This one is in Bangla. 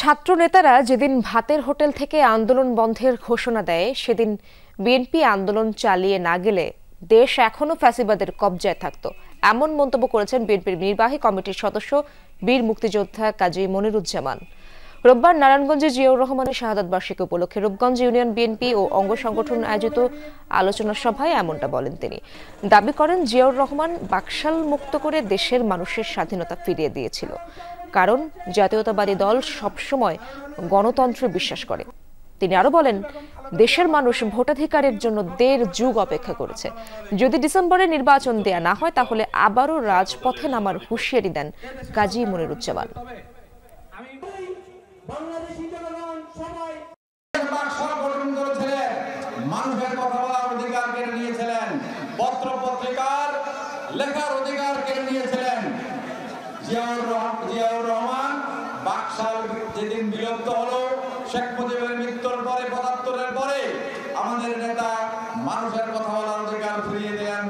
ছাত্র নেতারা যেদিন ভাতের হোটেল থেকে আন্দোলন বন্ধের ঘোষণা দেয় সেদিন বিএনপি আন্দোলন চালিয়ে না গেলে দেশ এখনো ফ্যাসিবাদের কবজায় থাকতো, এমন মন্তব্য করেছেন বিএনপির নির্বাহী কমিটির সদস্য বীর মুক্তিযোদ্ধা কাজী মনিরুজ্জামান। রোববার নারায়ণগঞ্জে জিয়াউর রহমানের শাহাদাত বার্ষিকী উপলক্ষে রূপগঞ্জ ইউনিয়ন বিএনপি ও অঙ্গ সংগঠন আয়োজিত আলোচনা সভায় এমনটা বলেন তিনি। দাবি করেন জিয়াউর রহমান বাকশাল মুক্ত করে দেশের মানুষের স্বাধীনতা ফিরিয়ে দিয়েছিল, কারণ জাতীয়তাবাদী দল সবসময় গণতন্ত্রে বিশ্বাস করে। তিনি আরো বলেন, দেশের মানুষ ভোটাধিকারের জন্য ১.৫ যুগ অপেক্ষা করেছে। যদি ডিসেম্বরে নির্বাচন দেয়া না হয় তাহলে আবারও রাজপথে নামার হুঁশিয়ারি দেন কাজী মনিরুজ্জামান। মানুষের কথা বলার অধিকার কেড়ে নিয়েছিলেন, পত্র পত্রিকার লেখার অধিকার কেড়ে নিয়েছিলেন। জিয়াউর রহমান বাকশাল যেদিন বিলুপ্ত হলো, শেখ মুজিবের মৃত্যুর পরে ৭৫-এর পরে আমাদের নেতা মানুষের কথা বলার অধিকার ফিরিয়ে দিলেন।